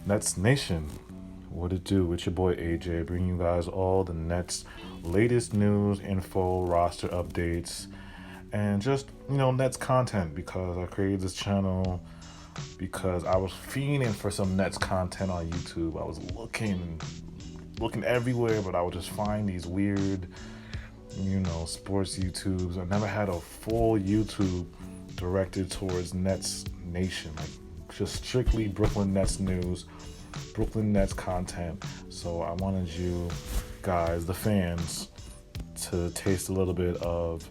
Nets Nation, what it do? It's your boy AJ, bringing you guys all the Nets latest news, info, roster updates, and just Nets content because I created this channel because I was fiending for some Nets content on YouTube. I was looking everywhere, but I would just find these weird, sports YouTubes. I never had a full YouTube directed towards Nets Nation, like just strictly Brooklyn Nets news, Brooklyn Nets content. So I wanted you guys, the fans, to taste a little bit of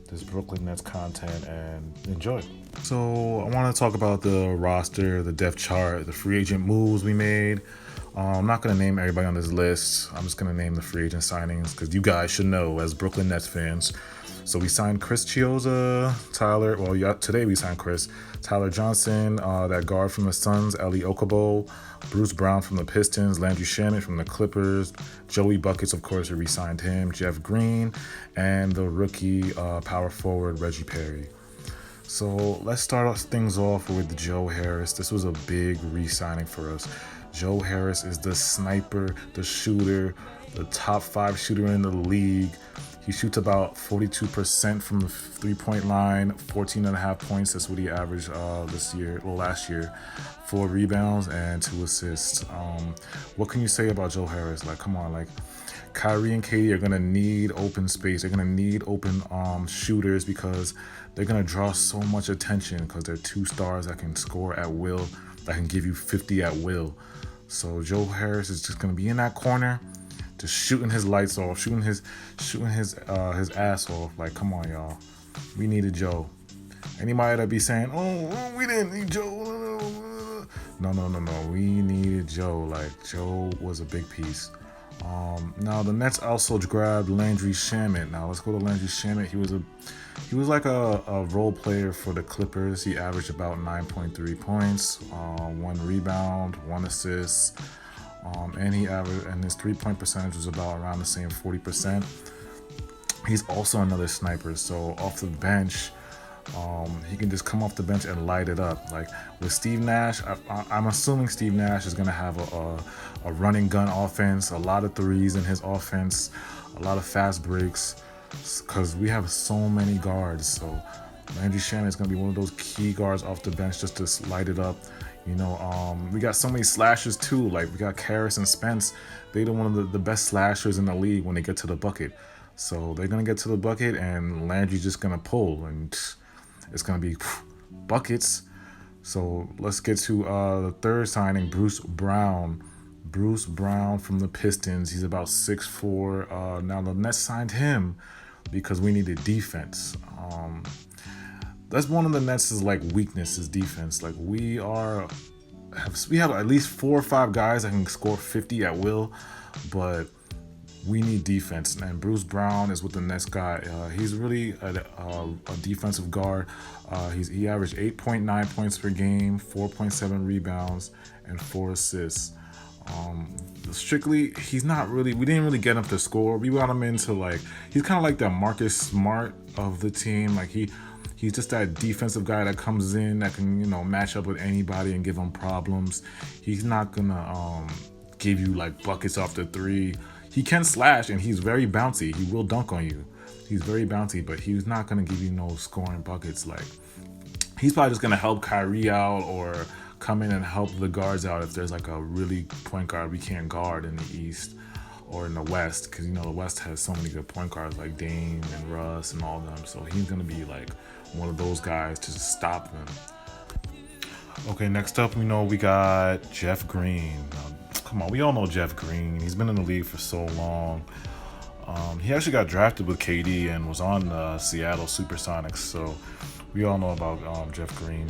this Brooklyn Nets content and enjoy. So I want to talk about the roster, the depth chart, the free agent moves we made. I'm not going to name everybody on this list. I'm just going to name the free agent signings because you guys should know as Brooklyn Nets fans. So we signed Chris Chiozza, today we signed Chris. Tyler Johnson, that guard from the Suns, Eli Okobo, Bruce Brown from the Pistons, Landry Shamet from the Clippers, Joey Buckets, of course, we re-signed him, Jeff Green, and the rookie power forward, Reggie Perry. So let's start things off with Joe Harris. This was a big re-signing for us. Joe Harris is the sniper, the shooter, the top 5 shooter in the league. He shoots about 42% from the 3-point line, 14.5 points. That's what he averaged last year. 4 rebounds and 2 assists. What can you say about Joe Harris? Like, come on, like Kyrie and KD are gonna need open space. They're gonna need open shooters because they're gonna draw so much attention because they're 2 stars that can score at will, that can give you 50 at will. So Joe Harris is just gonna be in that corner, just shooting his lights off, shooting his ass off. Like, come on, y'all, we needed Joe. Anybody that be saying, "Oh, we didn't need Joe," no, we needed Joe. Like, Joe was a big piece. Now the Nets also grabbed Landry Shamet. Now let's go to Landry Shamet. He was like a role player for the Clippers. He averaged about 9.3 points, 1 rebound, 1 assist, and his 3-point percentage was about around the same 40%. He's also another sniper. So off the bench, he can just come off the bench and light it up. Like with Steve Nash, I'm assuming Steve Nash is gonna have a running gun offense, a lot of threes in his offense, a lot of fast breaks, because we have so many guards. So Landry Shamet is gonna be one of those key guards off the bench just to light it up. We got so many slashers too. Like we got Karras and Spence. They're one of the best slashers in the league when they get to the bucket. So they're gonna get to the bucket and Landry's just gonna pull and it's going to be buckets. So let's get to the third signing, Bruce Brown. Bruce Brown from the Pistons. He's about 6'4". Now the Nets signed him because we needed defense. That's one of the Nets' weaknesses, defense. Like we have at least 4 or 5 guys that can score 50 at will, but we need defense, and Bruce Brown is what the Nets got. He's really a defensive guard. He averaged 8.9 points per game, 4.7 rebounds, and 4 assists. Strictly, he's not really. We didn't really get him to score. We got him into he's kind of like the Marcus Smart of the team. Like he's just that defensive guy that comes in that can match up with anybody and give him problems. He's not gonna give you buckets off the 3. He can slash and he's very bouncy. He will dunk on you. He's very bouncy, but he's not going to give you no scoring buckets. He's probably just going to help Kyrie out or come in and help the guards out if there's a really point guard we can't guard in the East or in the West, because the West has so many good point guards like Dame and Russ and all of them. So he's going to be one of those guys to just stop them. Okay, next up, we got Jeff Green. Come on, we all know Jeff Green. He's been in the league for so long. He actually got drafted with KD and was on the Seattle Supersonics, so we all know about Jeff Green.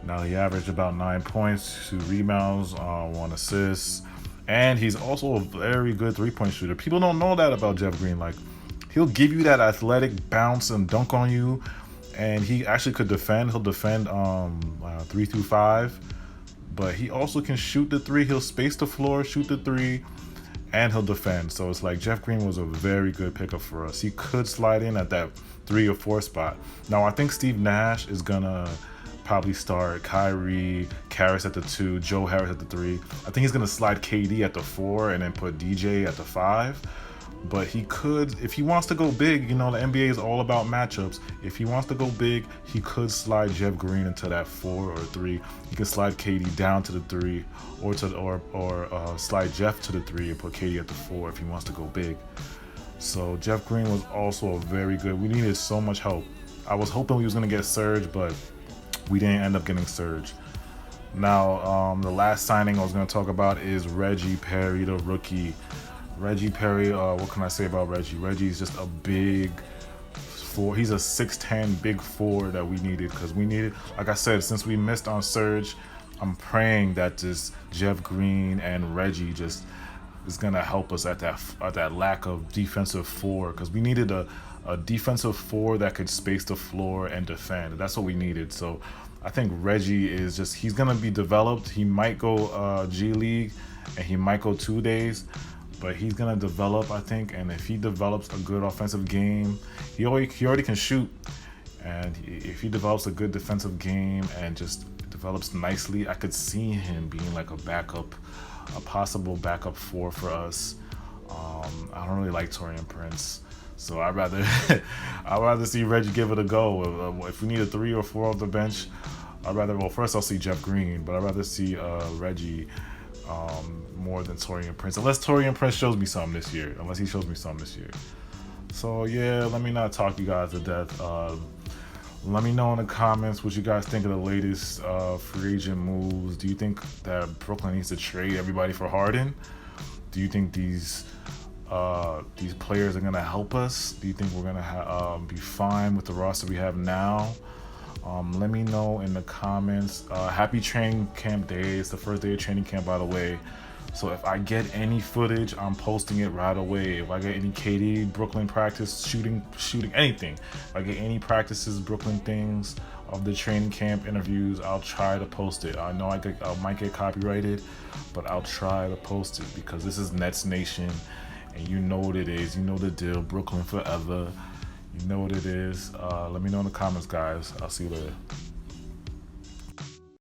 Now he averaged about 9 points, 2 rebounds, 1 assist, and he's also a very good 3-point shooter. People don't know that about Jeff Green. He'll give you that athletic bounce and dunk on you, and he actually could defend. He'll defend 3 through 5. But he also can shoot the 3. He'll space the floor, shoot the 3, and he'll defend. So it's Jeff Green was a very good pickup for us. He could slide in at that 3 or 4 spot. Now I think Steve Nash is gonna probably start Kyrie, Harris at the 2, Joe Harris at the 3. I think he's gonna slide KD at the 4 and then put DJ at the 5. But he could, if he wants to go big, the NBA is all about matchups. If he wants to go big, he could slide Jeff Green into that 4 or 3. He could slide KD down to the 3, or slide Jeff to the 3 and put KD at the 4 if he wants to go big. So Jeff Green was also a very good. We needed so much help. I was hoping we was gonna get Serge, but we didn't end up getting Serge. Now, the last signing I was gonna talk about is Reggie Perry, the rookie. Reggie Perry, what can I say about Reggie? Reggie is just a big 4. He's a 6'10", big 4 that we needed, because we needed, like I said, since we missed on Serge, I'm praying that this Jeff Green and Reggie just is gonna help us at that lack of defensive 4, because we needed a defensive 4 that could space the floor and defend. That's what we needed. So I think Reggie is just, he's gonna be developed. He might go G League and he might go 2 days. But he's gonna develop, I think, and if he develops a good offensive game, he already can shoot, and if he develops a good defensive game and just develops nicely, I could see him being like a possible backup 4 for us. I don't really like Taurean Prince, so I'd rather see Reggie give it a go. If we need a 3 or 4 off the bench, first I'll see Jeff Green, but I'd rather see Reggie more than Taurean Prince, unless Taurean Prince shows me something this year. So yeah, let me not talk you guys to death. Let me know in the comments what you guys think of the latest free agent moves. Do you think that Brooklyn needs to trade everybody for Harden? Do you think these players are gonna help us? Do you think we're gonna be fine with the roster we have now? Let me know in the comments. Happy training camp day. It's the first day of training camp, by the way. So if I get any footage, I'm posting it right away. If I get any KD Brooklyn practice, shooting anything, if I get any practices, Brooklyn things of the training camp interviews, I'll try to post it. I know I might get copyrighted, but I'll try to post it, because this is Nets Nation, and you know what it is. You know the deal. Brooklyn forever. You know what it is. Let me know in the comments, guys. I'll see you later.